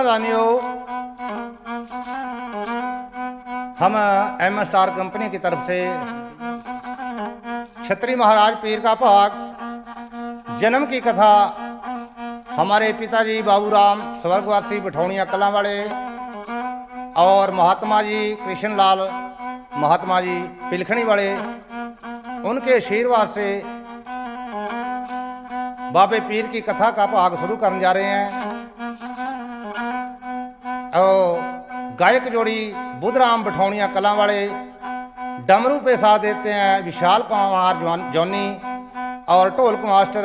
दानियों, हम M star company की तरफ से छत्री महाराज पीर का भाग जन्म की कथा हमारे पिताजी बाबूराम स्वर्गवासी बिठौनिया कलां वाले और महात्मा जी कृष्णलाल महात्मा जी पिलखणी वाले, उनके आशीर्वाद से बाबे पीर की कथा का भाग शुरू करने जा रहे हैं। और गायक जोड़ी बुधराम बिठौनिया कलां वाले, डमरू पे साथ देते हैं विशाल कुमार जॉनी और ढोलक मास्टर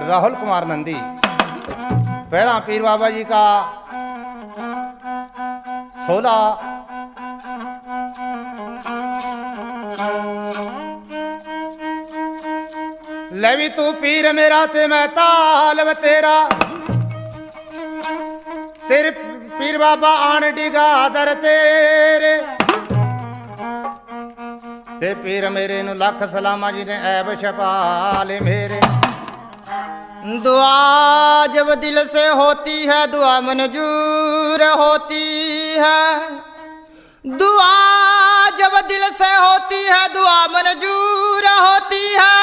राहुल कुमार नंदी। पहला पीर बाबा जी का 16 लेवी तू पीर मेरा ते मैं तालब तेरा, तेरे पीर बाबा आन डिगा दर तेरे, ते पीर मेरे नु लख सलामा जी ने ऐब छपाले मेरे। दुआ जब दिल से होती है दुआ मंजूर होती है, दुआ जब दिल से होती है दुआ मंजूर होती है,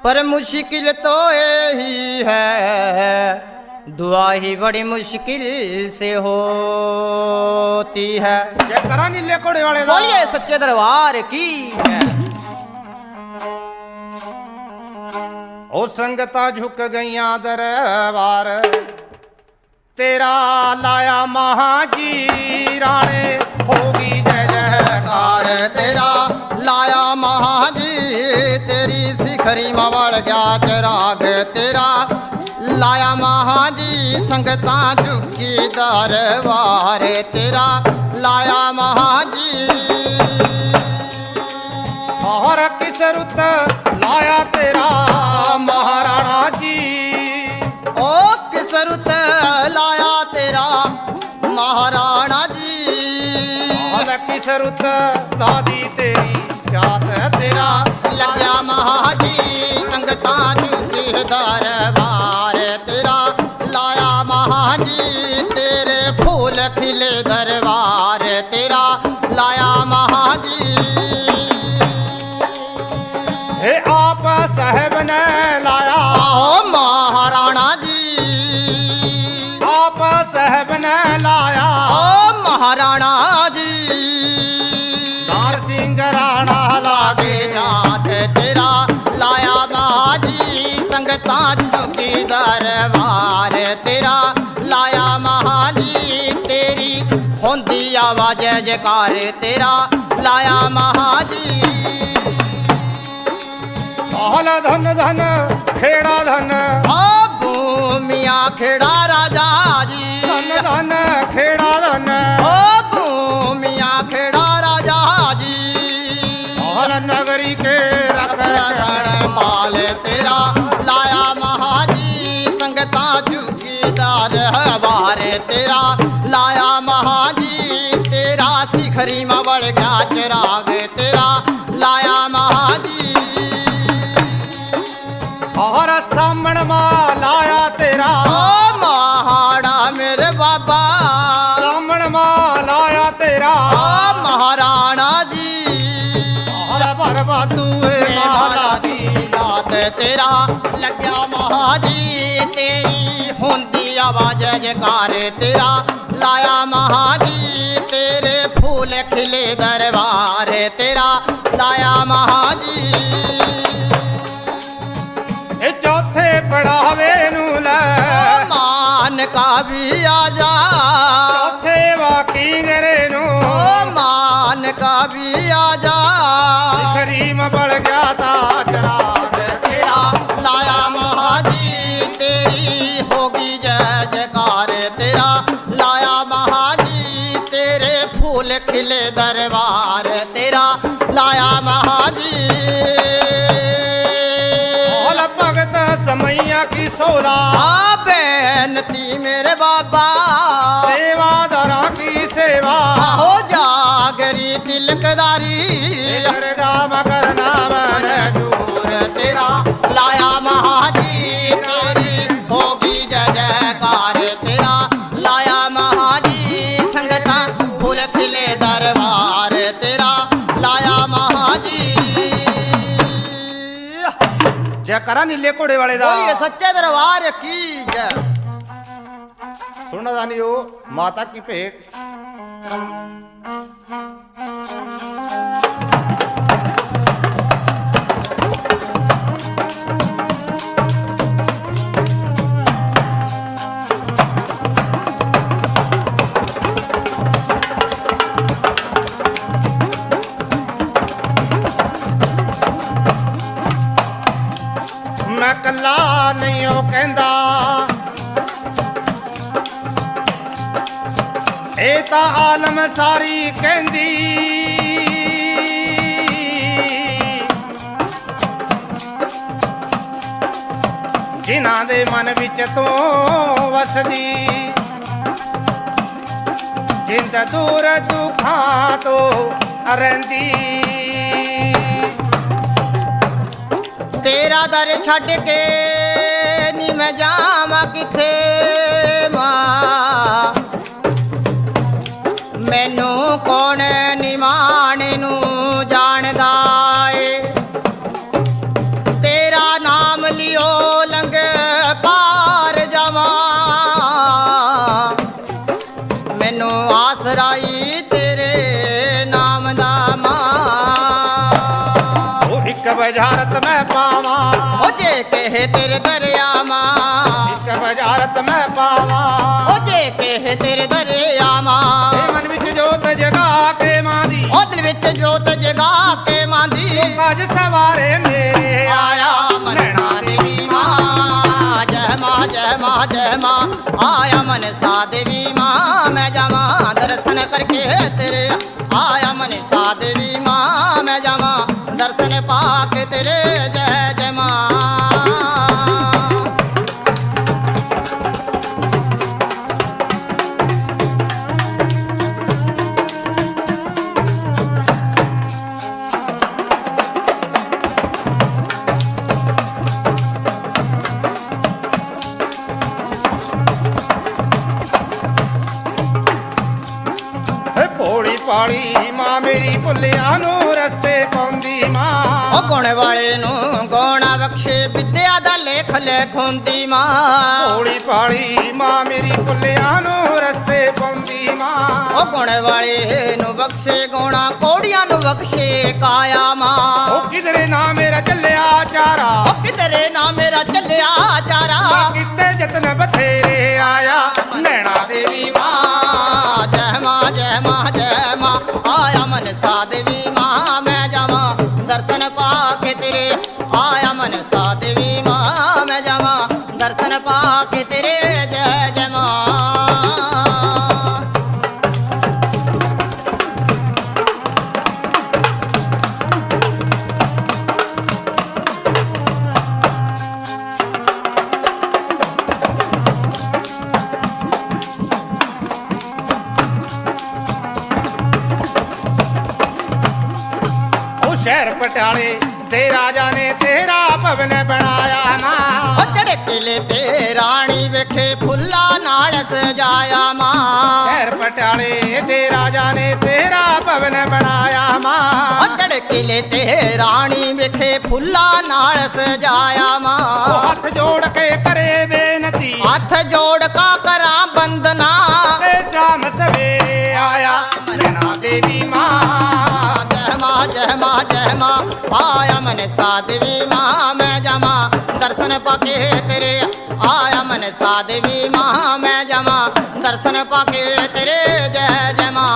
पर मुश्किल तो यही है दुआ ही बड़ी मुश्किल से होती है। नीले कोड़े वाले बोलिए सच्चे दरबार की। ओ संगता झुक गईया दरबार तेरा लाया महाजी राणे, होगी जय जयकार तेरा लाया महाजी, तेरी शिखरी मवड़ गया चिराग तेरा लाया महाजी, संगता झुकी दरबार तेरा लाया महाजी। और किस रुत लाया तेरा महाराणा जी, ओ किस रुत लाया तेरा महाराणा जी, और किस रुत दादी तेरी जात तेरा लग्या महाजी, संगता झुकी दरबार तेरा लाया महाजी, तेरे फूल खिले दरबार तेरा लाया महाजी। हे आप साहब ने लाया ओ महाराणा जी, आप साहब ने लाया ओ महाराणा जी, दार सिंह राणा लागे जात तेरा लाया महाजी, संगता झुकी दरबार तेरा लाया महाजी, तेरी होंदी आवाज जयकार तेरा लाया महाजी। धन धन खेड़ा धन, ओ भूमिया खेड़ा राजा जी, धन धन खेड़ा धन, ओ भूमिया खेड़ा राजा जी, और नगरी के रण पाल तेरा लाया महाजी, संगता झुकी दरबार तेरा लाया महाजी, तेरा शिखरी में बढ़ गया चिराग तेरा लाया महाजी। और सामण मां लाया तेरा ओ महाड़ा मेरे बाबा, सामण मां लाया तेरा ओ महाराणा जी, और भरवा तू माला दी नाथ तेरा लग्या महाजी, तेरी होंदी आवाज जयकार तेरा लाया महाजी, तेरे फूल खिले दरबार तेरा लाया महाजी। चौथे पढ़ावे नू ले मान का भी आजा, चौथे वाकी गरे नू मान का भी आजा, करीम बढ़ गया ता चराग तेरा लाया महाजी, तेरी होगी जय जयकार तेरा लाया महाजी, तेरे फूल खिले दरबार तेरा लाया महाजी। भगत समैया की सोला बेनती मेरे बाबा, सेवादारा की सेवा हो जागरी तिलकदारी, मकर नाम दूर तेरा लाया महाजी, तेरी होगी जय जयकार तेरा लाया ਜੈਕਾਰਾ ਨੀਲੇ ਘੋੜੇ ਵਾਲੇ ਦਾ ਬੋਲੀਏ ਸੱਚੇ ਦਰਬਾਰ ਕੀ ਜੈ। ਸੁਣਨਾ ਦਾਨੀਓ ਮਾਤਾ ਕੀ ਭੇਟ। ਮੈਂ ਕੱਲਾ ਨਹੀਂ ਉਹ ਕਹਿੰਦਾ, ਇਹ ਤਾਂ ਆਲਮ ਸਾਰੀ ਕਹਿੰਦੀ। ਜਿਨ੍ਹਾਂ ਦੇ ਮਨ ਵਿੱਚ ਤੂੰ ਵਸਦੀ, ਜਿੰਦ ਦੂਰ ਦੁੱਖਾਂ ਤੋਂ ਰਹਿੰਦੀ। ਤੇਰਾ ਦਰ ਛੱਡ ਕੇ ਨੀ ਮੈਂ ਜਾਵਾਂ ਕਿਥੇ ਮਾਂ, ਮੈਨੂੰ ਕੌਣ ਨਿਮਾਣ ਨੂੰ ਜਾਣਦਾ ਏ। ਤੇਰਾ ਨਾਮ ਲਿਓ ਲੰਘ ਪਾਰ ਜਾਵਾਂ, ਮੈਨੂੰ ਆਸਰਾਈ ਤੇਰੇ ਨਾਮ ਦਾ ਮਾਂ। ਇੱਕ ਬਜ਼ਾਰਤ ਮੈਂ ਪਾਵਾਂ, ਉਹ ਜੇ ਕਹੇ ਤੇਰੇ ਦਰਿਆਵਾਂ, ਇੱਕ ਬਜ਼ਾਰਤ ਮੈਂ ਪਾਵਾਂ। ਉਹ ਜੇ ਕਹੇ ਤੇਰੇ ਦਰਿਆਵਾਂ, ਇਹ ਮਨ ਵਿੱਚ ਜੋਤ ਜਗਾ ਕੇ ਮਾਂ ਦੀ, ਉਹ ਦਿਲ ਵਿੱਚ ਜੋਤ ਜਗਾ ਕੇ ਮਾਂ ਦੀ। ਅੱਜ ਸਵਾਰੇ ਮੇਰੇ ਆਇਆ ਮਨਸਾ ਦੇਵੀ ਮਾਂ, ਜੈ ਮਾਂ ਜੈ ਮਾਂ ਜੈ ਮਾਂ। ਆਇਆ ਮਨਸਾ ਦੇਵੀ ਮਾਂ, ਮੈਂ ਜਾਵਾਂ ਦਰਸ਼ਨ ਕਰਕੇ ਤੇਰੇ। ਆਇਆ ਮਨਸਾ ਦੇਵੀ ਮਾਂ, ਮੈਂ ਜਾਵਾਂ ਦਰਸ਼ਨ ਪਾ ਕੇ ਤੇਰੇ। ਜੈ ਜੈ ਮਾਂ। ਭੋਲੀ ਪਾਲੀ ਮਾਂ ਮੇਰੀ ਭੁੱਲਿਆਂ ਨੂੰ ਰਸਤੇ ਪਾਉਂਦੀ ਮਾਂ। ਉਹ ਗੁਣ ਵਾਲੇ ਨੂੰ ਗੋਣਾ ਬਖਸ਼ੇ, ਵਿਦਿਆ ਦਾ ਲੇਖ ਲਿਖਾਉਂਦੀ ਮਾਂ। ਭੋਲੀ ਪਾਲੀ ਮਾਂ ਮੇਰੀ ਭੁੱਲਿਆਂ ਨੂੰ ਰਸਤੇ ਪਾਉਂਦੀ ਮਾਂ। ਉਹ ਗੁਣ ਵਾਲੇ ਨੂੰ ਬਖਸ਼ੇ ਗੋਣਾ, ਕੋੜੀਆਂ ਨੂੰ ਬਖਸ਼ੇ ਕਾਇਆ ਮਾਂ। ਉਹ ਕਿਧਰੇ ਨਾ ਮੇਰਾ ਚੱਲਿਆ ਚਾਰਾ, ਉਹ ਕਿਧਰੇ ਨਾ ਮੇਰਾ ਚੱਲਿਆ ਚਾਰਾ। ਕਿਤੇ ਜਤਨ ਬਥੇਰੇ ਆਇਆ ਨੈਣਾ ਦੇਵੀ ਮਾਂ ਜੈ ਮਾਂ ਜੈ ਮਾਂ ਜੈ ਮਾਂ। ਆਇਆ ਮਨਸਾ ਦੇਵੀ ਮਾਂ, ਮੈਂ ਜਾਵਾਂ ਦਰਸ਼ਨ ਪਾ ਕੇ ਤੇਰੇ। ਆਇਆ ਮਨਸਾ ਦੇਵੀ ਮਾਂ, ਮੈਂ ਜਾਵਾਂ ਦਰਸ਼ਨ ਪਾ ਕੇ ਤੇਰੇ। ਜੈ ਜੈ ਮਾਂ। ਸ਼ਹਿਰ ਪਟਿਆਲੇ ਦੇ ਰਾਜਾ ਨੇ ਤੇਰਾ ਭਵਨ ਬਣਾਇਆ ਮਾਂ। ਉਹ ਚੜੇ ਕਿਲੇ ਤੇ ਰਾਣੀ ਵੇਖੇ ਫੁੱਲਾਂ ਨਾਲ ਸਜਾਇਆ ਮਾਂ। ਸ਼ਹਿਰ ਪਟਿਆਲੇ ਦੇ ਰਾਜਾ ਨੇ ਤੇਰਾ ਭਵਨ ਬਣਾਇਆ ਮਾਂ। ਉਹ ਚੜੇ ਕਿਲੇ ਤੇ ਰਾਣੀ ਵੇਖੇ ਫੁੱਲਾਂ ਨਾਲ ਸਜਾਇਆ ਮਾਂ। ਉਹ ਹੱਥ ਜੋੜ ਕੇ ਕਰੇ ਬੇਨਤੀ, ਹੱਥ ਜੋੜ ਕਾ ਕਰਾਂ ਬੰਦਨਾ। ਤੇ ਸ਼ਾਮ ਸਵੇਰੇ ਆਇਆ ਨੈਣਾ ਦੇਵੀ ਮਾਂ। ਜੈ ਮਾਂ ਜੈ ਮਾਂ ਜੈ ਮਾਂ। ਆਇਆ ਮਨਸਾ ਦੇਵੀ ਮਾਂ, ਮੈਂ ਜਾਵਾਂ ਦਰਸ਼ਨ ਪਾ ਕੇ ਤੇਰੇ। ਆਇਆ ਮਨਸਾ ਦੇਵੀ ਮਾਂ, ਮੈਂ ਜਾਵਾਂ ਦਰਸ਼ਨ ਪਾ ਕੇ ਤੇਰੇ। ਜੈ ਜੈ ਮਾਂ।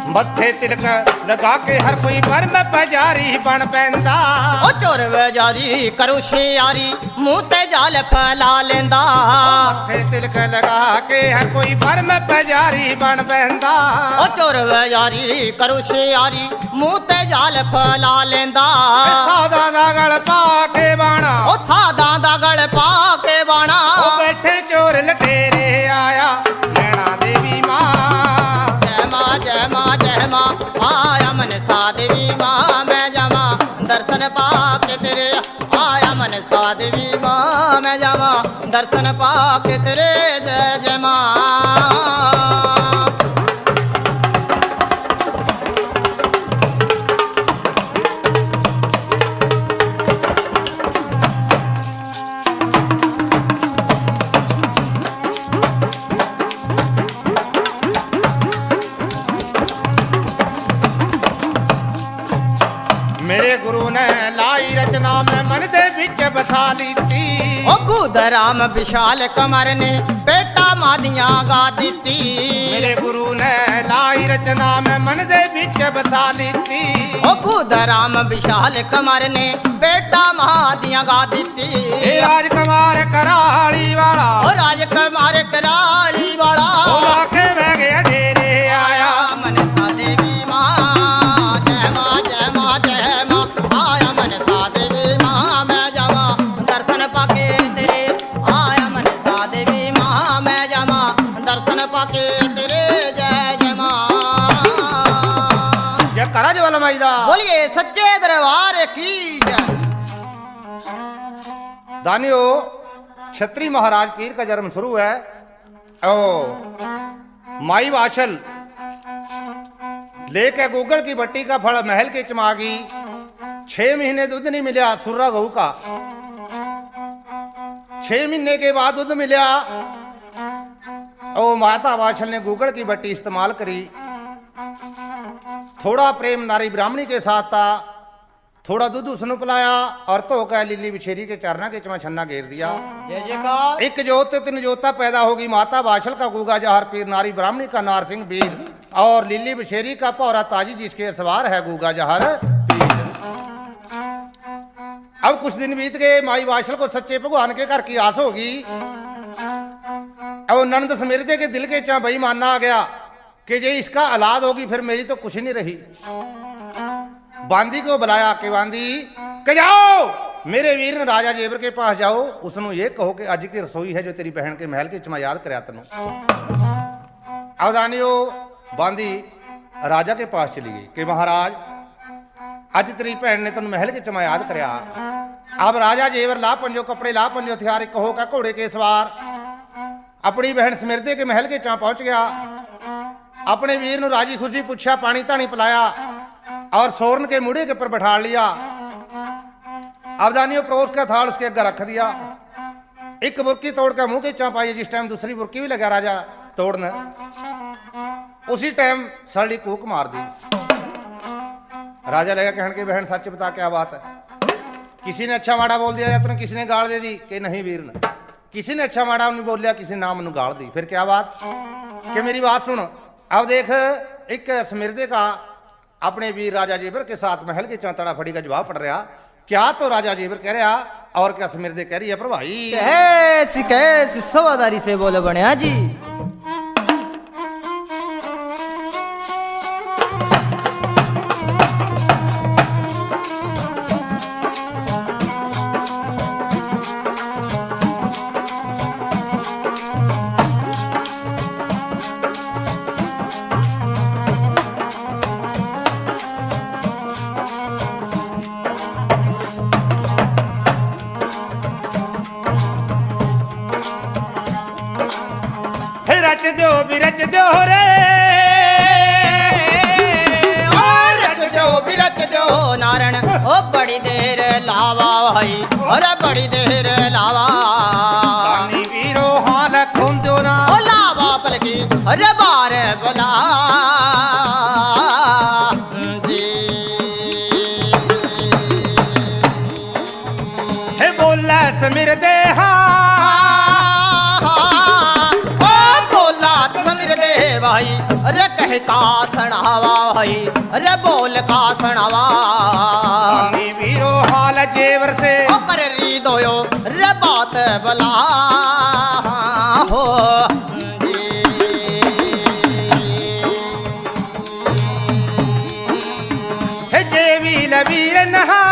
ਮੱਥੇ ਤਿਲਕ ਲਗਾ ਕੇ ਹਰ ਕੋਈ ਪਰਮ ਪੁਜਾਰੀ ਬਣ ਪੈਂਦਾ। ਉਹ ਚੋਰ ਵਜਾਰੀ ਕਰੂ ਸ਼ਿਆਰੀ, ਮੂੰਹ ਤੇ ਜਾਲ ਫੈਲਾ ਲੈਂਦਾ। ਮੱਥੇ ਤਿਲਕ ਲਗਾ ਕੇ ਹਰ ਕੋਈ ਪਰਮ ਪੁਜਾਰੀ ਬਣ ਪੈਂਦਾ। ਉਹ ਚੋਰ ਵਜਾਰੀ ਕਰੂ ਸ਼ਿਆਰੀ, ਮੂੰਹ ਤੇ ਜਾਲ ਫੈਲਾ ਲੈਂਦਾ। ਸਾਦਾ ਦਾ ਗਲ ਪਾ ਕੇ ਬਾਣਾ, ਉਹ ਸਾਦਾ ਦਾ ਗਲ ਪਾ ਕੇ ਬਾਣਾ। ਉਹ ਬੈਠੇ ਚੋਰ ਲਟੇਰੇ ਆਇਆ ਨੈਣਾ ਦੇਵੀ ਮਾਂ। ਜੈ ਮਾਂ दर्शन पाके तेरे जय जय माँ। मेरे गुरु ने लाई रचना में मन दे विच बसा लीती। ओ बुधराम विशाल कमर ने बेटा मादियां गा दीती। मेरे गुरु ने लाई रचना में मन दे विच बसा लीती। ओ बुधराम विशाल कमर ने बेटा मादियां गा दीती। ए राजकुमार कराड़ी वाला, ओ राजकुमार कराड़ी वाला, ओ लाके बह गया डेरे आया। मनसा देवी माँ जय माँ जय माँ जय माँ। आया मनसा देवी माँ मैं जावा दर्शन पाके तेरे। आया मनसा देवी माँ मैं जावा दर्शन पाके तेरे जय जय माँ। जय करा ज्वाला माई दा। बोलिए सच्चे दरबार की जय। दानियो छत्री महाराज पीर का जन्म शुरू है। ओ माई वाछल लेके गूगल की बट्टी का फल महल के चमागी। 6 महीने दूध नहीं मिला सुर्रा गऊ का। 6 महीने के बाद दूध मिला। ओ माता वाछल ने गूगल की बट्टी इस्तेमाल करी। थोड़ा प्रेम नारी ब्राह्मणी के साथ था। थोड़ा दूध उसने पिलाया और तो का लिली बिछेरी के चरना के चमा छन्ना घेर दिया। जय जयकार। एक जोत तीन जोता पैदा होगी। माता वाछल का गूगा जहर पीर, नारी ब्राह्मणी का नार सिंह वीर और लिली बिछेरी का पौरा ताजी जिसके सवार है गूगा जहर पीर। अब कुछ दिन बीत गए। माई वाछल को सच्चे भगवान के घर की आस होगी। अब नंद समिरदे के दिल के चा बेईमाना आ गया कि जे इसका औलाद होगी फिर मेरी तो कुछ नहीं रही। बांदी को बुलाया कि बांदी के जाओ मेरे वीर राजा जेबर के पास जाओ। उसने ये कहो कि आज की रसोई है जो तेरी बहन के महल के चमा याद कराया तेन। अवदानियो बांदी राजा के पास चली गई कि महाराज आज तेरी बहन ने तेन महल के चमा याद कराया। अब राजा जेवर ला पंजो कपड़े ला पंजो हथियार कहो का घोड़े के सवार अपनी बहन समिरदे के महल के चा पहुंच गया। अपने वीर ने राजी खुशी पूछा, पानी तानी पिलाया और सोरन के मुड़े के ऊपर बैठा लिया। अवदानियों परोस का थाल उसके आगे रख दिया। एक बुरकी तोड़ के मुंह के चा पाई। जिस टाइम दूसरी बुरकी भी लगा राजा तोड़ने, उसी टाइम सड़ी कूक मार दी। राजा लगा कहने की बहन सच बता क्या बात है। किसी ने अच्छा माड़ा बोल दिया या तुमने किसी ने गाल दे दी कि नहीं वीर ने। किसी ने अच्छा माड़ा नहीं बोल लिया, किसी ने नाम गाल दी। फिर क्या बात कि मेरी बात सुन। अब देख एक समिरदे का अपने वीर राजा जेबर के साथ महल के चौतड़ा फड़ी का जवाब पड़ रहा। क्या तो राजा जेबर कह रहा और क्या समिरदे कह रही है। पर भाई कैसी कैसी सवादारी से बोले बने जी। रच दो भी रच दो रे, रच दो नारायण। ओ बड़ी देर लावा भाई, अरे बड़ी देर लावा। वीरो हाल खून दो ना। ओ लावा पलकी अरे बार बोला हे बोला समिरदे भाई। अरे कह का सणावा भाई, अरे बोल का सणावा। वीरो हाल जेवर से ओ कर री दोयो रे बात बला हो। हे जेवी लवीर नहा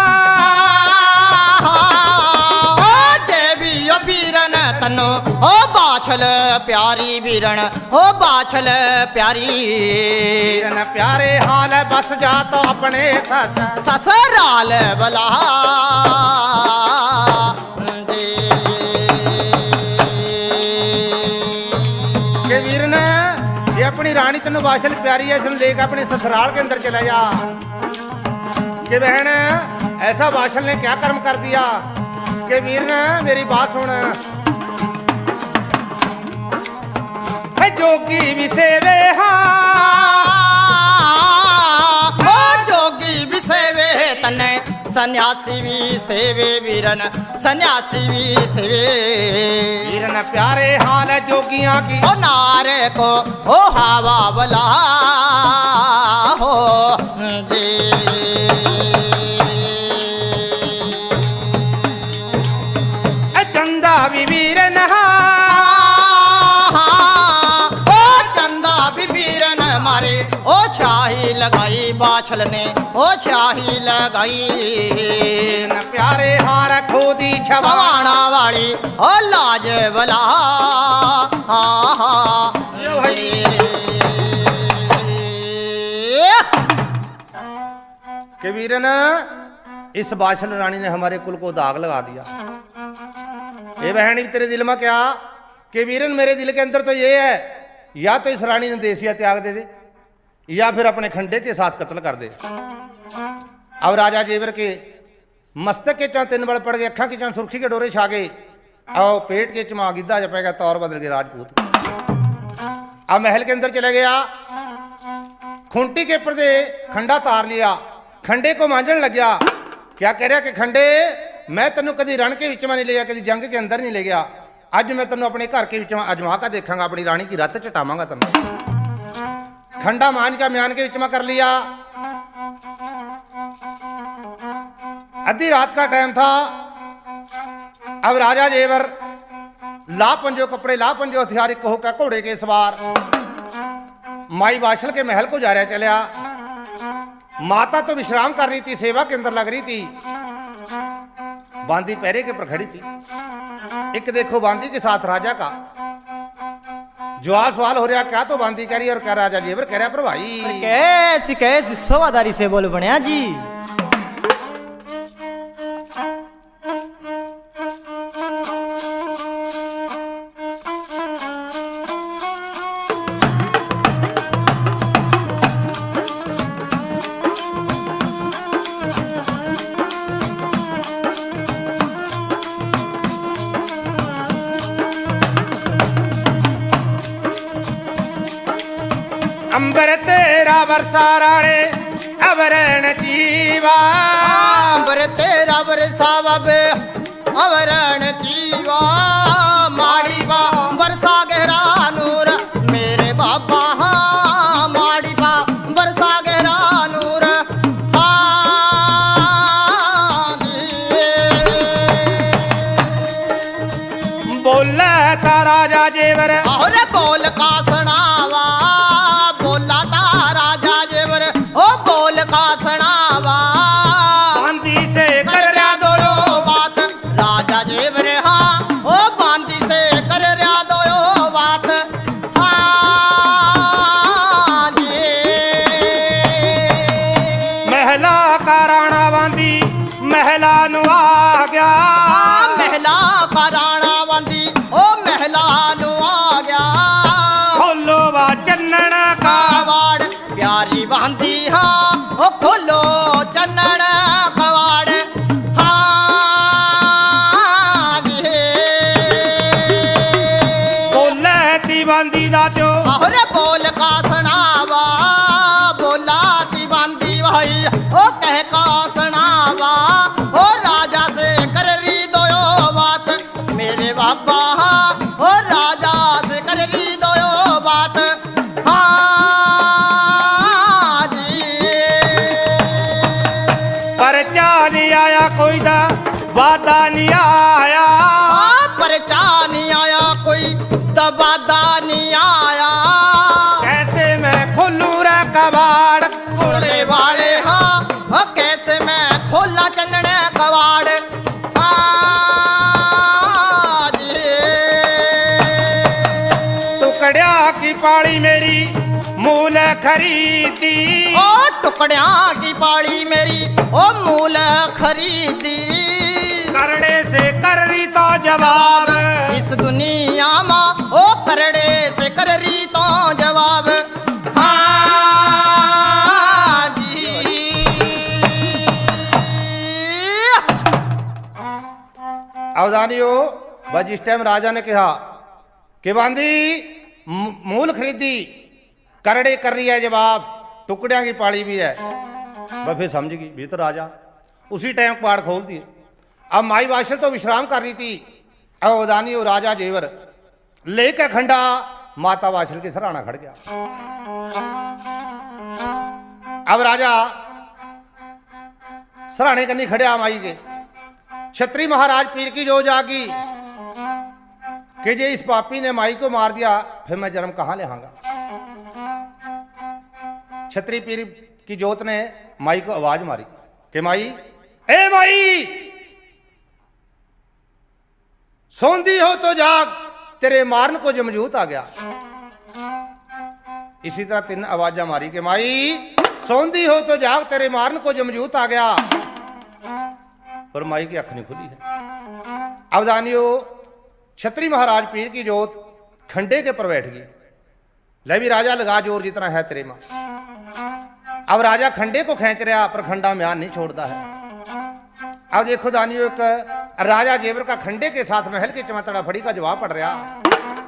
तनो ओ बाछल प्यारी वीरण, ओ बाछल प्यारी वीरन प्यारे हाल बस जा तो अपने ससुराल बला कि वीर ने ये अपनी रानी तेन बाशल प्यारी है, इसने लेकर अपने ससुराल के अंदर चला जा। कि बहन ऐसा बाशल ने क्या कर्म कर दिया कि वीर ने मेरी बात सुन। जोगी भी सेवे जोगी भी सेवे तने सन्यासी भी सेवे वीरन सन्यासी भी सेवे। वीरन प्यारे हाल है जोगियां की ओ नारे को ओ हवा बला हो जी। चंदा भी वीरन ओ शाही लगाई बाछल ने ओ शाही लगाई। न प्यारे हार खोदी छवाना वाली ओ लाज बला के वीरन इस बाछल रानी ने हमारे कुल को दाग लगा दिया। ये बहन तेरे दिल में क्या कि वीरन मेरे दिल के अंदर तो ये है या तो इस रानी ने देसिया त्याग दे दे या फिर अपने खंडे के साथ कत्ल कर दे। अब राजा जेवर के मस्तक के चां 3 बल पड़ गए, अखा के चां सुर्खी के डोरे छा गए और पेट के चमा गिद्दा जपेगा तौर बदल गए राजपूत। अब महल के अंदर चले गया, खूंटी के ऊपर से खंडा तार लिया, खंडे को मांझन लग गया। क्या कह रहा कि खंडे मैं तेन कभी रण के विच में नहीं ले गया, कभी जंग के अंदर नहीं ले गया, अज मैं तेन अपने घर के विच अजमा का देखा, अपनी रानी की रत चटावांगा तेन। खंडा मांझ का म्यान के विच में कर लिया। आधी रात का टाइम था। अब राजा जेवर ला पंजो कपड़े ला पंजो हथियार एक होकर घोड़े के सवार माई बाशल के महल को जा रहा चलिया। माता तो विश्राम कर रही थी, सेवा के अंदर लग रही थी, बांदी पहरे के पर खड़ी थी। एक देखो बांदी के साथ राजा का जवाब सवाल हो रहा, क्या तो बांदी कह रही और क्या राजा जेवर कह रहा, पर भाई कैसी कैसी शोभादारी से बोल बनिया जी। अंबर तेरा बरसा राणे अवरण जीवा, अंबर तेरा बरसा बबे अवरण जीवा, माड़ी बा बरसा गहरा नूर मेरे बाबा, हाँ माड़ी बा बरसा गहरा नूर। बोला था राजा जेवर और बोल का सुनावा, बोला था राजा जेवर ओ बोल का सुनावा, बांदी से कर रहा दो बात राजा जेवर, हाँ ओ बांदी से कर रहा दो बात। हाँ जी महला का राणा बांदी महला नु आ गया, महला का राणा बांदी ओ महला नु आ गया, खोलो बा चन्नन का कवाड़ प्यारी बांदी, हाँ ओ खोलो चन्नन कवाड़। हाँ जी बोले ती बांदी दा त्यो अरे बोल का सुनावा, बोला ती बांदी भाई ओ कह का सुनावा, ओ राजा से कर री दो बात मेरे बाबा, हाँ ओ राजा से कर री दो बात। हाँ जी परचा नहीं आया कोई दा वादा नहीं आया, परचा नहीं आया कोई दबादा नहीं आया, कैसे मैं खोलू रे कबाड़ खोले वाले, हाँ ओ कैसे मैं खोला चंदन कवाड़। हाँ जी टुकड़िया की पाड़ी मेरी मूल खरीदी, ओ टुकड़िया की पाड़ी मेरी ओ मूल खरीदी, करने से कर रही तो जवाब इस दुनिया में ओ करड़े से कर रही दानियो वह जिस टाइम राजा ने कहा कि बांदी मूल खरीदी करड़े कर रही है जवाब टुकड़ियां की पाड़ी भी है, वह फिर समझ गई भी तो राजा। उसी टाइम कबाड़ खोल दिए। अब माई वाशल तो विश्राम कर रही थी। अब दानियो राजा जेवर लेकर खंडा माता वाशल के सराहना खड़ गया। अब राजा सराहने करनी खड़े माई के। छत्री महाराज पीर की जो जागी कि जे इस पापी ने माई को मार दिया फिर मैं जन्म कहां ले आऊंगा। छत्री पीर की जोत ने माई को आवाज मारी कि माई, ए माई, सोंदी हो तो जाग, तेरे मारन को जमजूत आ गया। इसी तरह 3 आवाजा मारी कि माई सोंदी हो तो जाग, तेरे मारन को जमजूत आ गया। पर माई की अख नहीं खुली है। अब जानियो छत्री महाराज पीर की जोत खंडे के पर बैठ गई। ले भी राजा लगा जोर जितना है तेरे मां। अब राजा खंडे को खींच रहा पर खंडा म्यान नहीं छोड़ता है। अब देखो दानियो एक राजा जेवर का खंडे के साथ महल के चमतड़ा फड़ी का जवाब पड़ रहा।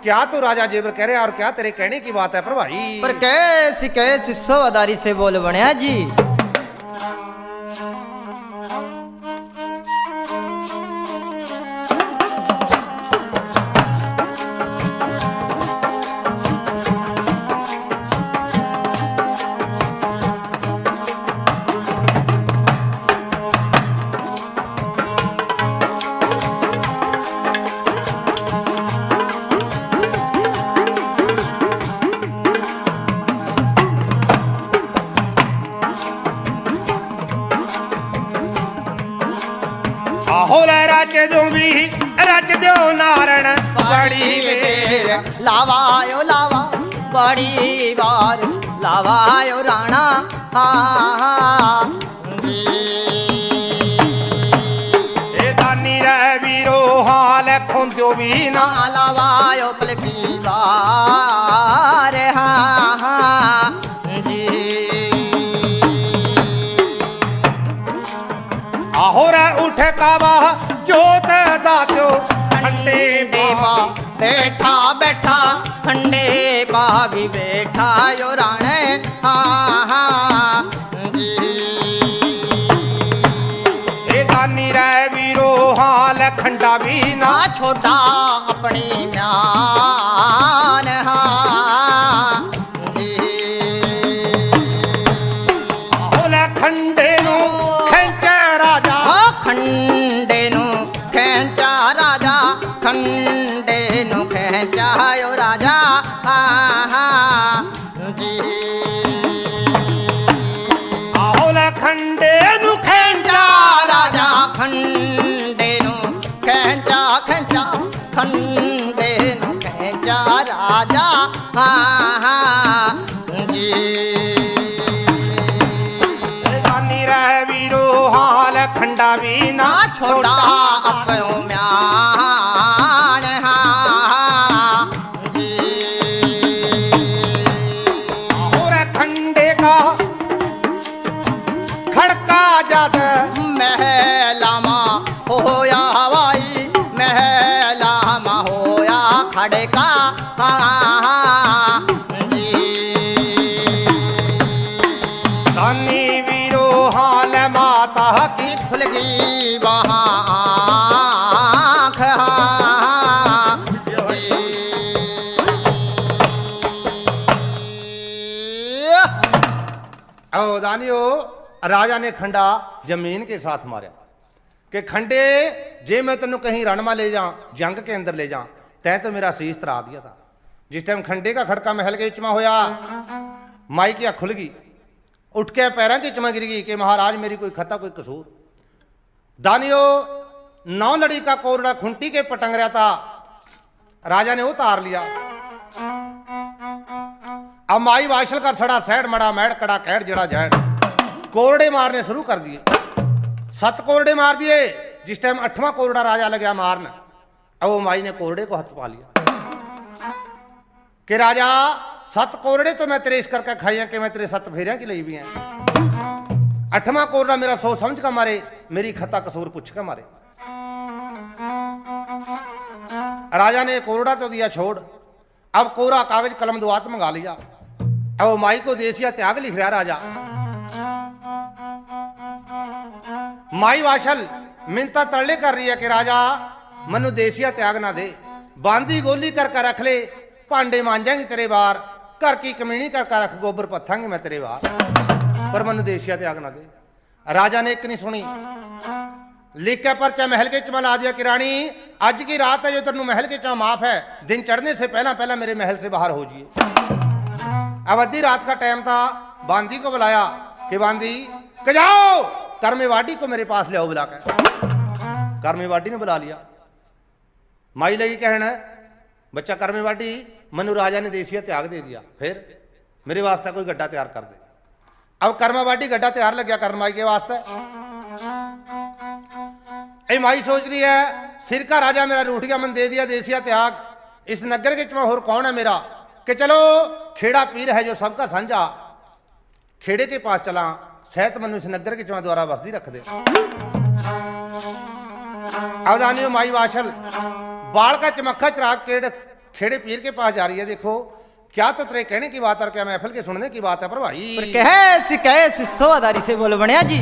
क्या तो राजा जेवर कह रहे और क्या तेरे कहने की बात है पर भाई। पर कैसी कैसी सोवादारी से बोल बने जी। रच दो नारण बड़ी देर लावायो लावा, बड़ी बार लावायो राणा। दानी रे वीरो हाल खोंद्यो भी ना लावायो पलकी बार। आहो रे उठे कावा जोत दात्यो खंडे देवा बैठा बैठा, खंडे बाबी बैठा यो राणे। दानी रे वीरो हाल खंडा भी ना छोटा अपनी म्यान। खंडे नु खेंचा राजा, खंडे नु खेंचा राजा, खंडे नु खेंचा यो राजा। खंडे नु खेंचा राजा, खंडे नु खेंचा खेंचा, खंडे नु खेंचा राजा। खंडा भी ना छोटा अपनो म्यान। और खंडे का खड़का जाता महलामा होया हवाई, महलामा होया खड़का। दानी वीरो हाल माता की खुल गई वहाँ आँख। ओ दानियो राजा ने खंडा जमीन के साथ मारा कि खंडे जे मैं तेन कहीं रणमा ले जा, जंग के अंदर ले जा, तैं तो मेरा शीश तरा दिया था। जिस टाइम खंडे का खड़का महल के विच में होया, माई की अख खुल गई, उठ के पैरों की चमा गिर गई कि महाराज मेरी कोई खता कोई कसूर। दानियो 9 लड़ी का कोरड़ा खुंटी के पटंग रहा था, राजा ने उतार लिया। अब माई वाशल का सड़ा सैड मड़ा मैड कड़ा कैड जड़ा जैड कोरड़े मारने शुरू कर दिए। 7 कोरड़े मार दिए। जिस टाइम 8वां कोरड़ा राजा लगा मारन, अब वो माई ने कोरड़े को हाथ पा लिया कि राजा 7 कोरड़े तो मैं तेरे इस करके खाई हैं कि मैं तेरे 7 फेरियां की ली भी हैं। 8वां कोरड़ा मेरा सोच समझ का मारे, मेरी खता कसूर पूछ का मारे। राजा ने कोरड़ा तो दिया छोड़, अब कोरा कागज कलम दो हाथ मंगा लिया। अब माई को देसिया त्याग लिख रहा राजा। माई वाशल मिन्नता तड़ले कर रही है कि राजा मनु देसिया त्याग ना दे, बांदी गोली करके रख ले, भांडे मांजांगी तेरे बार, घर की कमीनी करके रख, गोबर पत्थांगी मैं तेरे बार, पर मनु देसिया त्याग ना दे। राजा ने एक नहीं सुनी, लिख के पर्चा महल के चमा ला दिया कि रानी आज की रात है जो तेन महल के चमा माफ है, दिन चढ़ने से पहला पहला मेरे महल से बाहर हो जाइए। अब आधी रात का टाइम था, बांदी को बुलाया कि बांदी के जाओ कर्मेवाड़ी को मेरे पास ले आओ बुलाकर। कर्मेवाड़ी ने बुला लिया। माई लगी कहना बच्चा कर्मेवाड़ी मनु राजा ने देसिया त्याग दे दिया, फिर मेरे वास्ते कोई गड्ढा तैयार कर दे। अब कर्मावाड़ी गड्ढा तैयार लग गया कर्माई के वास्ते। ए माई सोच रही है सिर का राजा मेरा रूठ गया, मन दे दिया देसिया त्याग, इस नगर के चमा होर कौन है मेरा, कि चलो खेड़ा पीर है जो सबका साझा, खेड़े के पास चला, सहत मनु इस नगर के चमा द्वारा बसदी रख दे। अब जानियो माई वाशल बाल का चमक्खा चिराग के खेड़े पीर के पास जा रही है। देखो क्या तो तेरे कहने की बात और क्या महफिल के सुनने की बात है पर भाई। पर कहे सिसोदारी से बोल बनिया जी।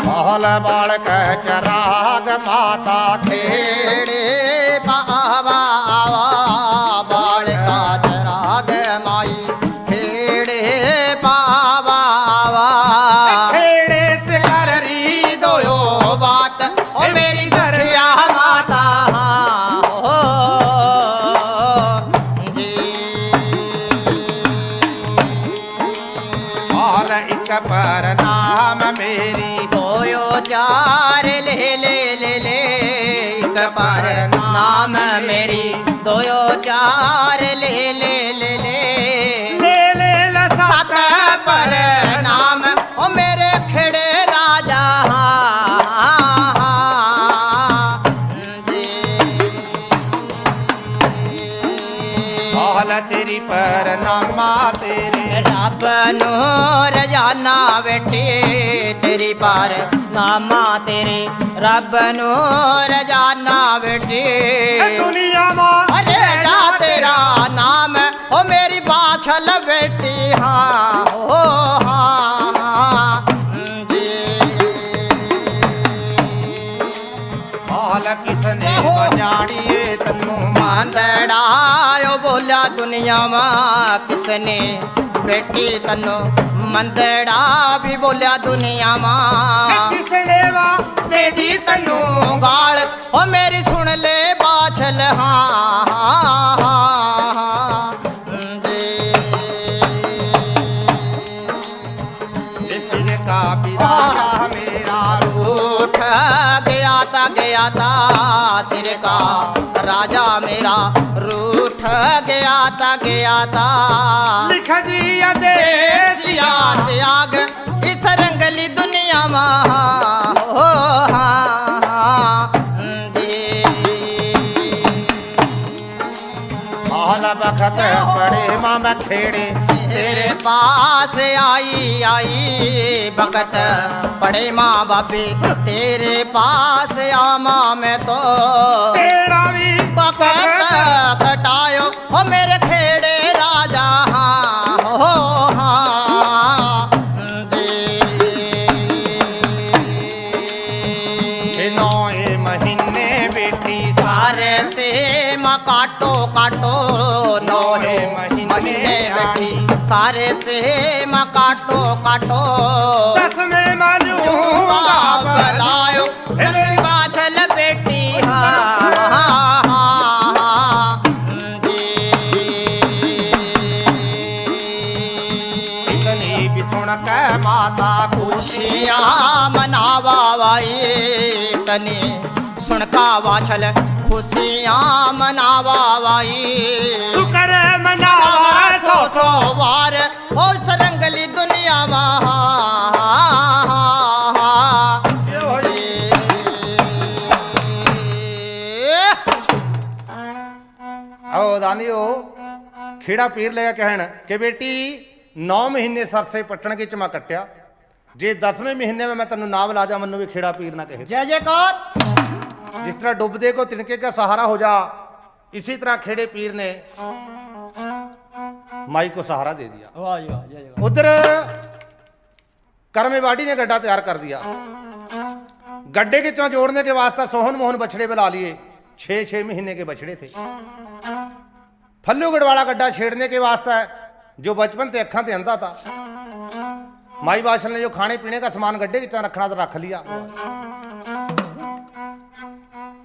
महल बाल कह चराग माता खेड़े पावा बाल का चराग माई, खेड़े पावा खेड़े से कर रही दो बात ओ मेरी घरिया माता जी। महल एक पर नाम मेरी होयो चार ले ले ले ले, एक पर नाम मेरी दोयो चार ले ले ले ले सात पर नाम ओ मेरे खेड़े राजा जी। महल तेरी पर नामा तेरे रब नो रजाना बेटे तेरी पार नामा तेरे, रब नो रजाना बेटे दुनिया में अरे जा तेरा नाम ओ मेरी बाछल बेटी हाँ ओ हाँ जी। महल किसने बजाड़िए तनु मंदड़ायो बोला दुनिया में किसने बेटी तनु, मंदड़ा भी बोलिया दुनिया मां किसने दे दी तनु गाल ओ मेरी सुन ले बाछल हाँ हाँ हाँ का पिता मेरा रूठ गया था सिर का राजा मेरा रूठ गया था लिख दिया देसिया त्याग इस रंगली दुनिया में हो हाँ महल बखत पड़े मामा खेड़े तेरे पास आई बखत पड़े माँ बापी तेरे पास आमा मैं तो तेरा भी बखत घटायो ओ मेरे खेड़े राजा हाँ हो हाँ जी। नौए महीने बेटी सारे से माँ काटो काटो नौहे महीने बेटी सारे से माँ काटो काटो 10 में मालूम बलायो मेरी बाछल बेटी हाँ हाँ हाँ इतनी भी सुन के माता खुशियाँ मनावा वाई तनी सुनका वाछल खुशियाँ मनावा वाई शुक्र मनावा सो वार ओ सरंगली दुनिया आओ दानियो खेड़ा पीर ले कहण कि बेटी 9 महीने सरसे पट्टन के च मैं कट्या, जे 10वें महीने में मैं तेन ना बुला जा मनु भी खेड़ा पीर ना कहे। जय जयकार। जिस तरह डूबदे को तिनके का सहारा हो जा, इसी तरह खेड़े पीर ने माई को सहारा दे दिया। वाह जी वाह, जय जयकार। उधर करमेवाड़ी ने गड्ढा तैयार कर दिया। गड्ढे के चौं जोड़ने के वास्ते सोहन मोहन बछड़े बुला लिए, 6-6 महीने के बछड़े थे। फल्लूगढ़ वाला गड्ढा छेड़ने के वास्ते जो बचपन से अखा से अंधा था, माई बादशाह ने जो खाने पीने का सामान गड्ढे के चौं रखना था रख लिया।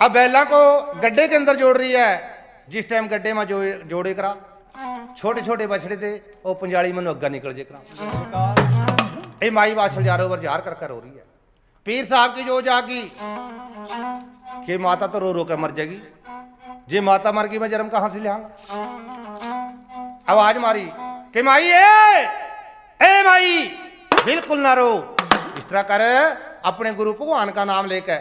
अब बैला को गड्ढे के अंदर जोड़ रही है। जिस टाइम गड्ढे में जोड़े करा छोटे छोटे बछड़े थे, वो पंजाली मनु अग्गा निकल जे करा। माई बादशाह जारो वर जार कर हो रही है। पीर साहब की जो जागी कि माता तो रो रो कर मर जाएगी, जे माता मर गई मैं जन्म कहां से लियांगा। आवाज मारी कि माई ए माई, बिल्कुल ना रो। इस तरह कर अपने गुरु भगवान का नाम लेकर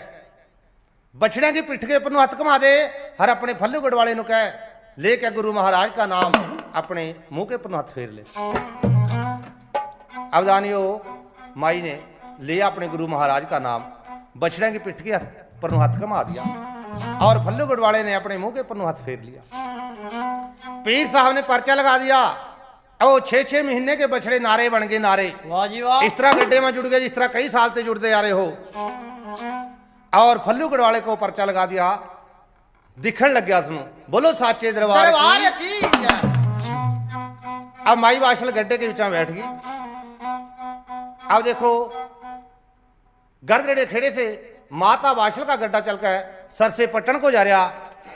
बछड़िया की पिठ के ऊपर हथ घुमा दे, हर अपने फल्लूगढ़ वाले नु कह लेके गुरु महाराज का नाम अपने मुंह के ऊपर हाथ फेर ले। अवधानियो माई ने लिया अपने गुरु महाराज का नाम, बछड़िया की पिठ के पर हाथ घुमा दिया और फल्लूगढ़ वाले ने अपने मुंह के ऊपर हाथ फेर लिया। पीर साहब ने पर्चा लगा दिया और 6-6 महीने के बछड़े नारे बन गए, नारे। वाह जी वाह। इस तरह गड्ढे में जुड़ गए जिस तरह कई साल से जुड़ते आ रहे हो। और फल्लूगढ़ वाले को पर्चा लगा दिया, दिखण लग गया सुनो, बोलो साचे दरबार की जय। अब माई बादशाह गड्ढे के बीच में बैठ गई। अब देखो गर्दड़े खेड़े से माता बादशाह का गड्ढा चलकर सर से पट्टन को जा रहा।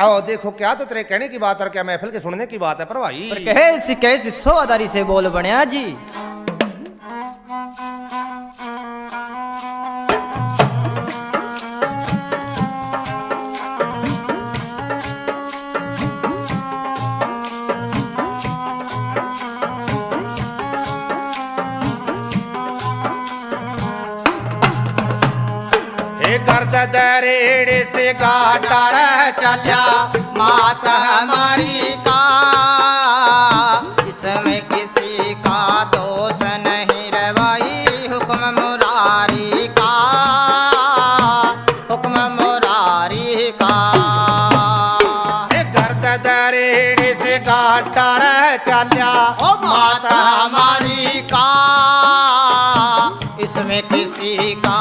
और देखो क्या तो तेरे कहने की बात और क्या महफिल के सुनने की बात है पर भाई। पर कैसी कैसी सोदारी से बोल बनिया जी। दरेड़े से गाटा गाटर चल्या माता हमारी का, इसमें किसी का दोष नहीं रे भाई। हुक्म मुरारी का, हुक्म मुरारी का। गर्द दरेड़े से गाटा चल्या ओ माता हमारी का, इसमें किसी का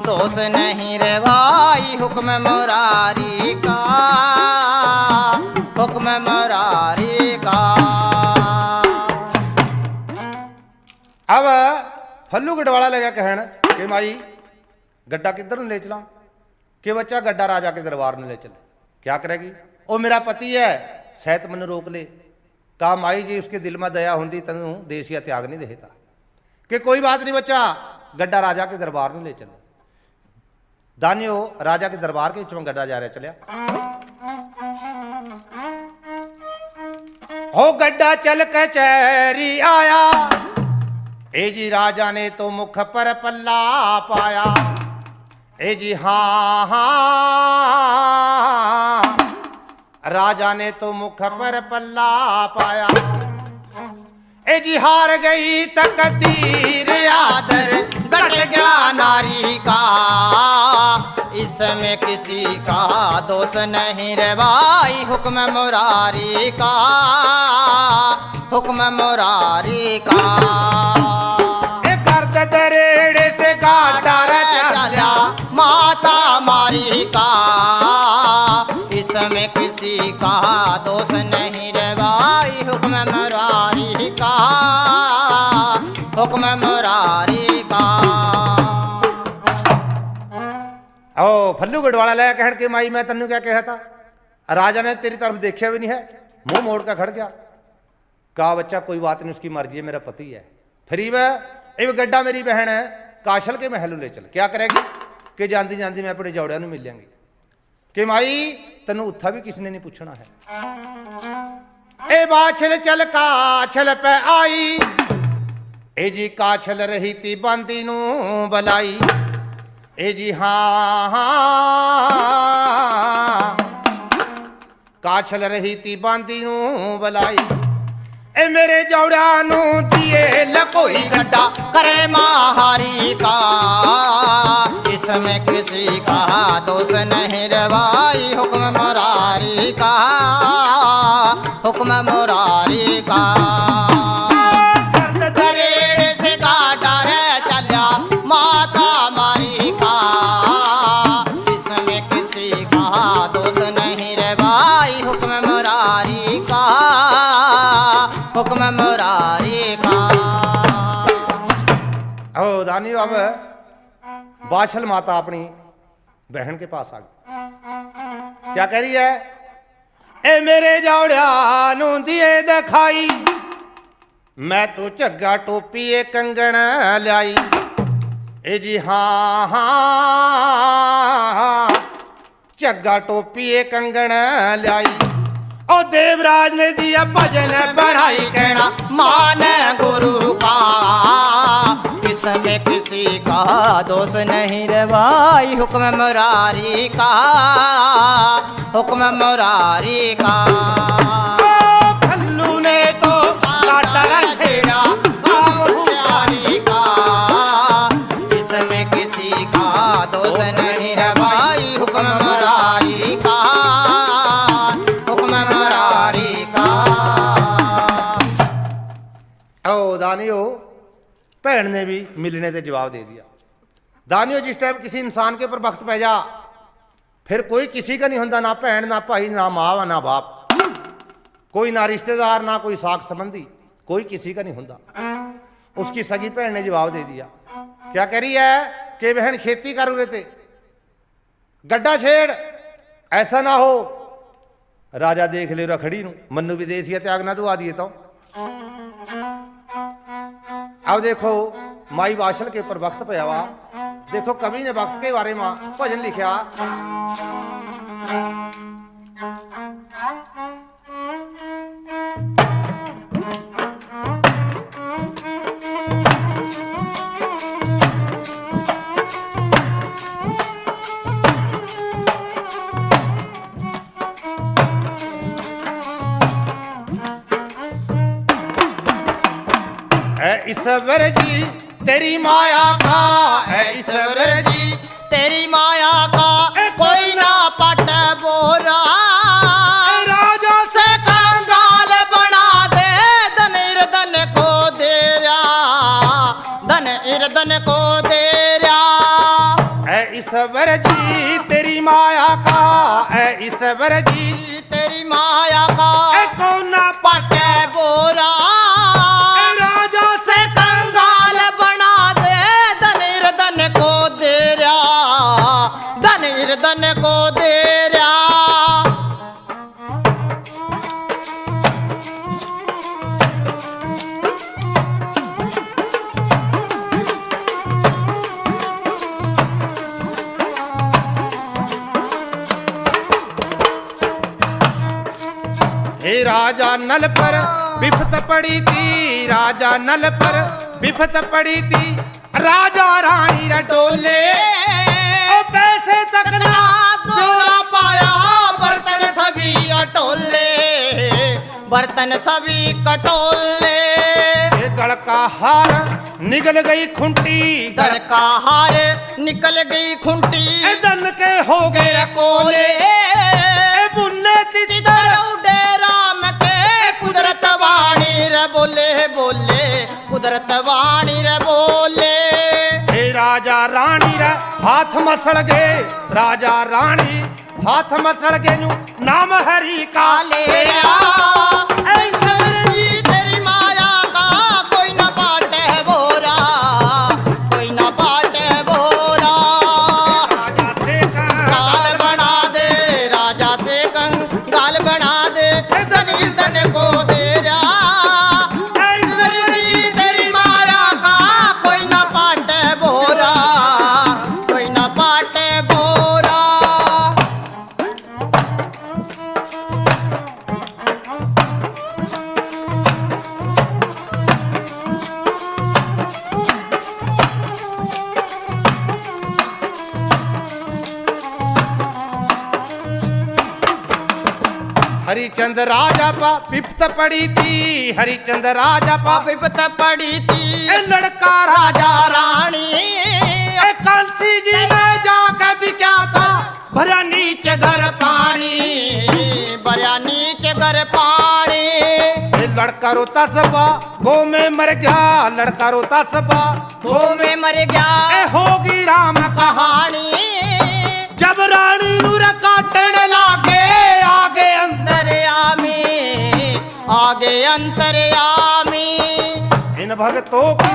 दोष नहीं रे भाई। हुक्म मुरारी का, हुक्म मुरारी का। अब फल्लूगढ़ वाला लगा कहन कि माई गड्ढा किधर ले चला, कि बच्चा गड्ढा राजा के दरबार में ले चले। क्या करेगी? ओ मेरा पति है, शायद मैंने रोक ले। कहा माई जी उसके दिल में दया होती तेन देश या त्याग नहीं देता, कि कोई बात नहीं बच्चा गड्ढा राजा के दरबार में ले चले। दानियो राजा के दरबार के बीच गड्ढा जा रहा चलिया। हो गड्ढा चल कचहरी आया, ए जी राजा ने तो मुख पर पल्ला पाया। ए जी हाँ राजा ने तो मुख पर पल्ला पाया। ए जी हार गई तकदीर आदर घट गया नारी का, इसमें किसी का दोष नहीं रे भाई। हुक्म मुरारी का, हुक्म मुरारी का। गर्द दरेड़े से गाटा चल्या माता मारी का, इसमें किसी का दोष नहीं रे भाई। हुक्म मुरारी का, हुक्म मुरारी का। ओ फल्लूगढ़ वाला लाया कहन के माई मैं तन्नू क्या कहा था। राजा ने तेरी तरफ देखा भी नहीं है, मुंह मोड़ कर खड़ गया। कहा बच्चा कोई बात नहीं, उसकी मर्जी है, मेरा पति है। फिर वह गड्ढा मेरी बहन है, काशल के महल ले चल। क्या करेगी? कि जानती जानती मैं अपने जौड़िया मिल लेंगी। कि माई तेन उत्था भी किसी ने नहीं पूछना है। ए बाछल चल काछल पे आई, ए जी काछल रही ती बांदी नू बलाई। ए जी हाँ काछल रही ती बांदी नू बलाई। ए मेरे जौड़ा नू दिए कोई गड्ढा करे महारी का, इसमें किसी का दोष नहीं रे भाई, हुक्म मुरारी का, हुक्म मुरारी का। दरेड़ से काटा रे चलिया माता मारी का, इसमें किसी का दोष नहीं रे भाई, हुक्म मुरारी का, हुक्म मुरारी का। ओ दानियो अब बाछल माता अपनी बहन के पास आ गई। क्या कह रही है? ए मेरे जौड़ा नू दिए दिखाई, मैं तो झग्गा टोपी ए कंगन लाई। ए जी हाँ हाँ, झग्गा टोपी ए कंगन लाई। ओ देवराज ने दिया भजन बढ़ाई, कहना मान गुरु का, इसमें किसी का दोष नहीं रे भाई, हुक्म मुरारी का, हुक्म मुरारी का। भल्लू ने तो काटा छेड़ा मुरारी का, इसमें किसी का दोष नहीं रे भाई, हुक्म मुरारी का, हुक्म मुरारी का। ओ दानियो भैन ने भी मिलने से जवाब दे दिया। दानियो जिस टाइम किसी इंसान के ऊपर वक्त पै जा, फिर कोई किसी का नहीं होता, ना भैन ना भाई ना माँ ना बाप, कोई ना रिश्तेदार ना कोई साख संबंधी, कोई किसी का नहीं होता। उसकी सगी भैन ने जवाब दे दिया। क्या कह रही है कि बहन खेती कर रहे थे, गड्ढा छेड़, ऐसा ना हो राजा देख ले रखड़ी नू, मनु विदेश त्याग ना दुआ दिए तो। अब देखो माई बाछल के ऊपर वक्त पे हुआ। देखो कवि ने वक्त के बारे में भजन लिखा। ईश्वर जी तेरी माया का, ईश्वर जी तेरी माया का, कोई ना पट बोरा, राजा से कंगाल बना दे, धन इरदन को दे रहा, धन इरदन को दे रहा। ईश्वर जी तेरी माया का, ईश्वर जी तेरी माया का, कौन ना पट बोरा, धन को दे रहा। हे राजा नल पर विपत पड़ी थी, राजा नल पर विपत पड़ी थी, राजा रानी रटोले पैसे तक ना धोना पाया, बर्तन सभी अटोले, बर्तन सभी कटोले। गल का हार निकल गई खूंटी, गल का हार निकल गई खूंटी, दन के हो गए कोले, बुन्ने तितर उड़े राम के, कुदरत वाणी रे बोले बोले, कुदरत वाणी रे बोले। राजा रानी रा हाथ मसल गए, राजा रानी हाथ मसल गए नू नाम हरि का ले ईश्वर जी तेरी माया का, कोई ना पाटे बोरा, कोई ना पाटे बोरा। राजा से गाल बना दे, राजा से गाल बना दे, धन कीर्तन को दे जा। ईश्वर जी तेरी माया का, कोई ना पाटे बोरा, कोई ना पाटे बोरा। हरिचंद राजा पा विपत पड़ी थी, हरिचंद राजा पा विपत पड़ी थी, ए लड़का राजा रानी ए कांसी जी में जाके भी क्या था, भरा नीचे घर पानी, भरा नीचे घर पानी। ए लड़का रोता सबा गो में मर गया, लड़का रोता सबा गो में मर गया, ए होगी राम कहानी। जब रानी नूर काटने लागे आगे अंतर्यामी, आगे अंतर्यामी। इन भक्तों की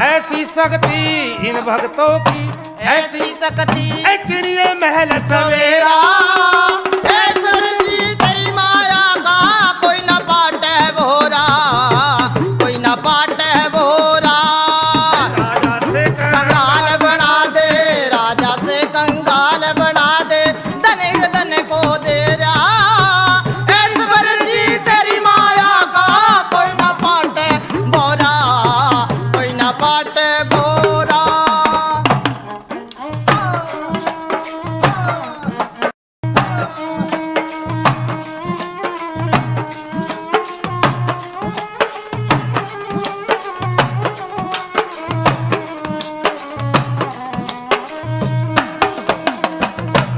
ऐसी शक्ति, इन भक्तों की ऐसी शक्ति, ए चिड़िए महल सवेरा, ऐश्वर जी तेरी माया का कोई न पाटे भोरा, कोई न पाटे भोरा। राजा से कंगाल बना दे, राजा से कंगाल बना दे, धन धन को दे रहा। ऐश्वर जी तेरी माया का कोई न पाटे भोरा, कोई न पाटे भोरा।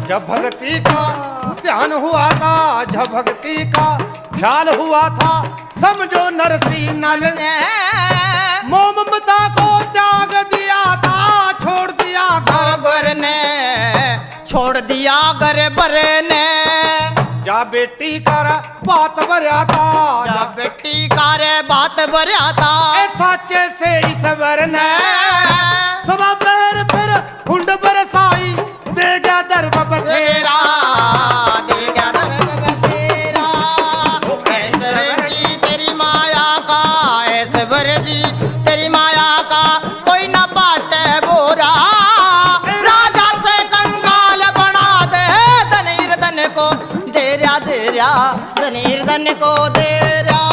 जब भक्ति का ध्यान हुआ था, जब भक्ति का ख्याल हुआ था, समझो नरसी नल ने मोह ममता को त्याग दिया था, छोड़ दिया घर ने, छोड़ दिया घर भरे ने। जा बेटी कर बात भरया था, जा बेटी कारे बात भरया था, ए साचे से ईश्वर ने सवा पैर फिर हुंड बरसाई, दे गया दर्ब बसेरा, दे गया दर्ब बसेरा। ऐश्वर जी तेरी माया का, ऐश्वर जी तेरी माया का कोई न पाटे बोरा। राजा से कंगाल बना दे, धनीर धन को दे रहा, दे रहा, धनीर धन को दे रहा।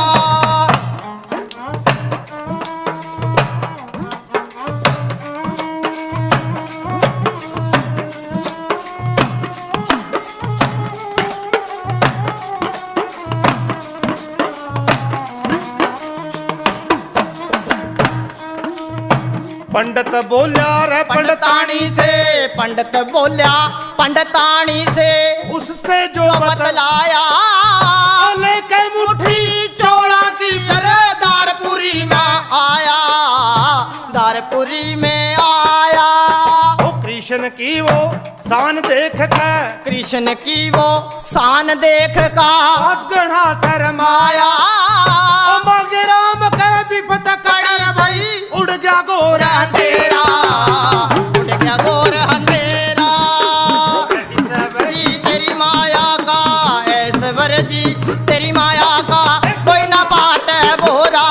पंडित बोला रे पंडितानी से, पंडित बोल्या पंडितानी से, उससे जो बतलाया लेके मुट्ठी चौड़ा की अरे दारपुरी में आया, दारपुरी में आया। वो कृष्ण की वो शान देख कर, कृष्ण की वो शान देख का गढ़ा शर्माया, ओ मांगे राम के विपत कड़ी भाई, उड़ गया गोर अंधेरा, उड़ गया गोर अंधेरा। जी तेरी माया का, ऐश्वर जी तेरी माया का कोई ना पाटे बोरा।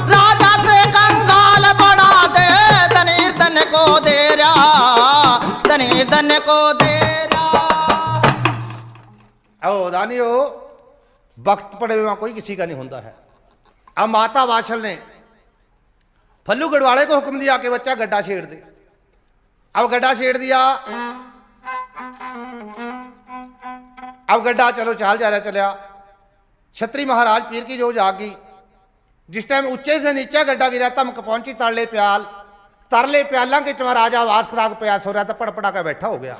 राजा से कंगाल बना दे, धनीर धन को दे रहा, धनीर धन को दे रहा। ओ दानियो वक्त पड़े हुए कोई किसी का नहीं होता है। अब माता वाशल ने फल्लू गढ़वाले को हुक्म दिया कि बच्चा गड्ढा छेड़ दे। अब गड्ढा छेड़ दिया, अब गड्ढा चलो चाल जा रहा चलिया। छत्री महाराज पीर की जो जागी, जिस टाइम ऊंचे से नीचे गड्ढा गिरा तमक पहुंची तरले प्याल, तरले प्याला के चमा राजा वास खराग प्यास हो रहा था, पड़पड़ा का बैठा हो गया।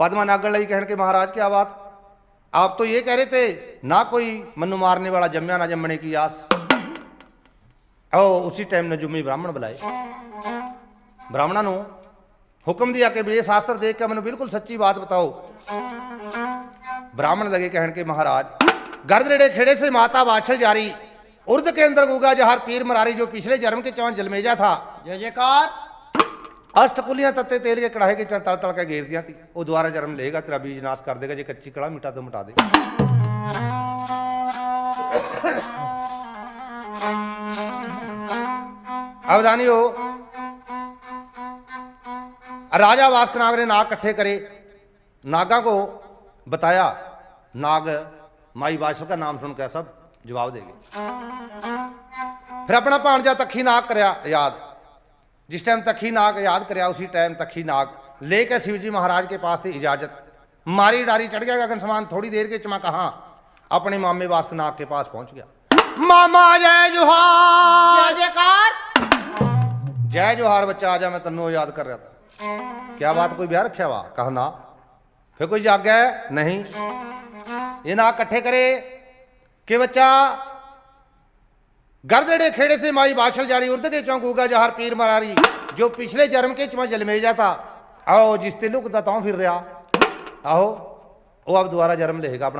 पद्मा नागड़ लई कहने के महाराज क्या बात, आप तो ये कह रहे थे ना कोई मनु मारने वाला जम्या ना जमने की आस। ओ उसी टाइम ने जुम्मी ब्राह्मण बुलाए, ब्राह्मणा नु हुक्म दिया कि ये शास्त्र देख के मैंने बिल्कुल सच्ची बात बताओ। ब्राह्मण लगे कहने के महाराज गर्दरेड़े खेड़े से माता वात्सल जारी, उर्द के अंदर गुगा जहार पीर मरारी जो पिछले जन्म के चवन जलमेजा था, जय जयकार। अष्टकुलियां तत्ते तेल के कढ़ाई के तड़ तड़ के घेर दिया थी। वो दोबारा जन्म लेगा, तेरा बीज नाश कर देगा, जो कच्ची कड़ा मिटा तो मिटा दे। अवधानी हो राजा वास्कनाग ने नाग इकट्ठे करे, नागा को बताया, नाग माई वाशल का नाम सुनकर सब जवाब देंगे। फिर अपना भांजा तखी नाग करया याद, जिस टाइम तखी नाग याद करया उसी टाइम तखी नाग लेकर शिवजी महाराज के पास थी इजाजत मारी डारी चढ़ गया गगन समान। थोड़ी देर के चमा कहा अपने मामे वास्कनाग के पास पहुंच गया। मामा जय जोहार। जयकार। जय जोहार बच्चा, आजा, मैं तन्नो याद कर रहा था। क्या बात, कोई ब्याह रखा हुआ? कहा ना। फिर कोई जाग गया? नहीं। ये ना इकट्ठे करे कि बच्चा गर्दड़े खेड़े से माई बाशल जारी उर्द के चौंकूगा जहार पीर मरारी जो पिछले जन्म के चमा जलमे जाता आओ जिस तिलुक दाताओं फिर रहा आओ वो अब दोबारा जन्म लेगा अपना